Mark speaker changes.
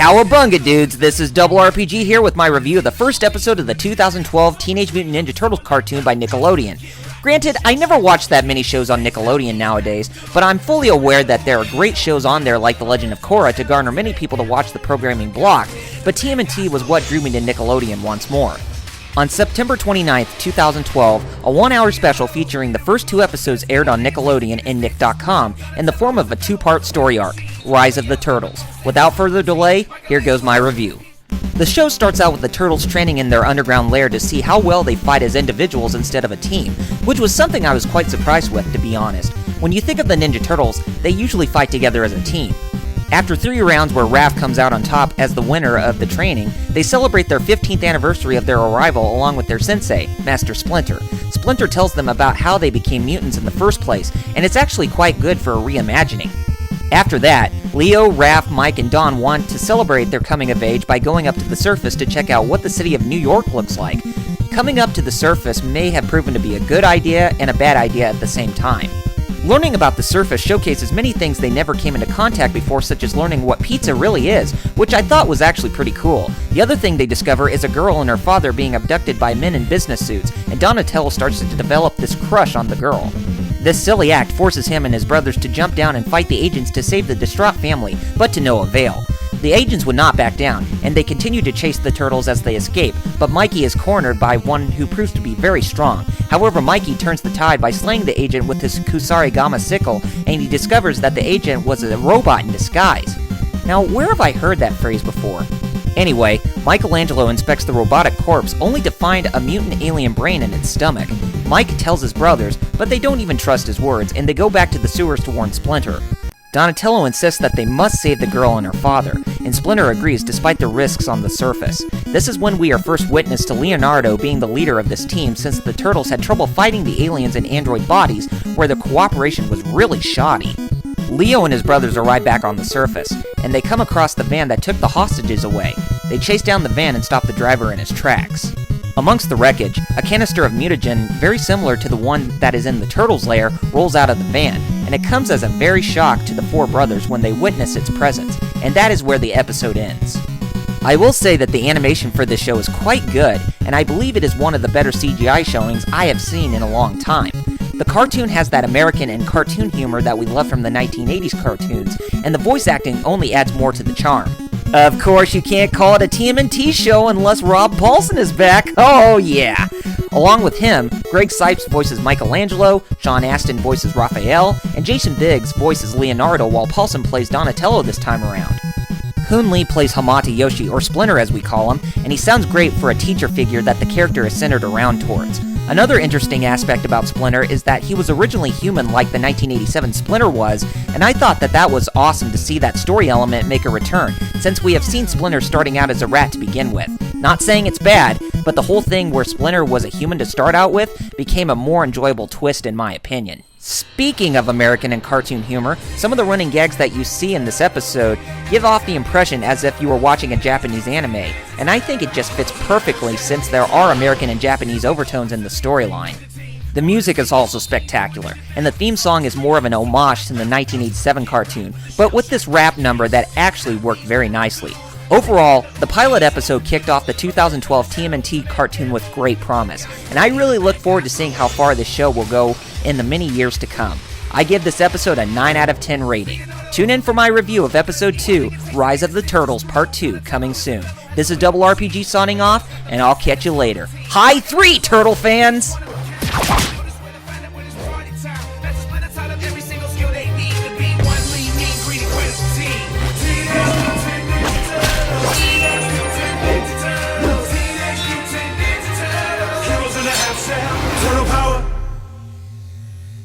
Speaker 1: Cowabunga, dudes! This is Double RPG here with my review of the first episode of the 2012 Teenage Mutant Ninja Turtles cartoon by Nickelodeon. Granted, I never watch that many shows on Nickelodeon nowadays, but I'm fully aware that there are great shows on there like The Legend of Korra to garner many people to watch the programming block, but TMNT was what drew me to Nickelodeon once more. On September 29th, 2012, a one-hour special featuring the first two episodes aired on Nickelodeon and Nick.com in the form of a two-part story arc, Rise of the Turtles. Without further delay, here goes my review. The show starts out with the Turtles training in their underground lair to see how well they fight as individuals instead of a team, which was something I was quite surprised with, to be honest. When you think of the Ninja Turtles, they usually fight together as a team. After 3 rounds where Raph comes out on top as the winner of the training, they celebrate their 15th anniversary of their arrival along with their sensei, Master Splinter. Splinter tells them about how they became mutants in the first place, and it's actually quite good for a reimagining. After that, Leo, Raph, Mike, and Don want to celebrate their coming of age by going up to the surface to check out what the city of New York looks like. Coming up to the surface may have proven to be a good idea and a bad idea at the same time. Learning about the surface showcases many things they never came into contact before, such as learning what pizza really is, which I thought was actually pretty cool. The other thing they discover is a girl and her father being abducted by men in business suits, and Donatello starts to develop this crush on the girl. This silly act forces him and his brothers to jump down and fight the agents to save the distraught family, but to no avail. The agents would not back down, and they continue to chase the turtles as they escape, but Mikey is cornered by one who proves to be very strong. However, Mikey turns the tide by slaying the agent with his Kusarigama sickle, and he discovers that the agent was a robot in disguise. Now, where have I heard that phrase before? Anyway, Michelangelo inspects the robotic corpse only to find a mutant alien brain in its stomach. Mike tells his brothers, but they don't even trust his words, and they go back to the sewers to warn Splinter. Donatello insists that they must save the girl and her father, and Splinter agrees despite the risks on the surface. This is when we are first witness to Leonardo being the leader of this team, since the Turtles had trouble fighting the aliens in android bodies, where the cooperation was really shoddy. Leo and his brothers arrive back on the surface, and they come across the van that took the hostages away. They chase down the van and stop the driver in his tracks. Amongst the wreckage, a canister of mutagen, very similar to the one that is in the Turtles' lair, rolls out of the van, and it comes as a very shock to the 4 brothers when they witness its presence, and that is where the episode ends. I will say that the animation for this show is quite good, and I believe it is one of the better CGI showings I have seen in a long time. The cartoon has that American and cartoon humor that we love from the 1980s cartoons, and the voice acting only adds more to the charm. Of course, you can't call it a TMNT show unless Rob Paulsen is back. Oh yeah! Along with him, Greg Cipes voices Michelangelo, Sean Astin voices Raphael, and Jason Biggs voices Leonardo, while Paulsen plays Donatello this time around. Hoon Lee plays Hamata Yoshi, or Splinter as we call him, and he sounds great for a teacher figure that the character is centered around towards. Another interesting aspect about Splinter is that he was originally human like the 1987 Splinter was, and I thought that was awesome to see that story element make a return, since we have seen Splinter starting out as a rat to begin with. Not saying it's bad, but the whole thing where Splinter was a human to start out with became a more enjoyable twist in my opinion. Speaking of American and cartoon humor, some of the running gags that you see in this episode give off the impression as if you were watching a Japanese anime, and I think it just fits perfectly since there are American and Japanese overtones in the storyline. The music is also spectacular, and the theme song is more of an homage to the 1987 cartoon, but with this rap number that actually worked very nicely. Overall, the pilot episode kicked off the 2012 TMNT cartoon with great promise, and I really look forward to seeing how far this show will go in the many years to come. I give this episode a 9 out of 10 rating. Tune in for my review of Episode 2, Rise of the Turtles Part 2, coming soon. This is Double RPG signing off, and I'll catch you later. High 3, Turtle fans!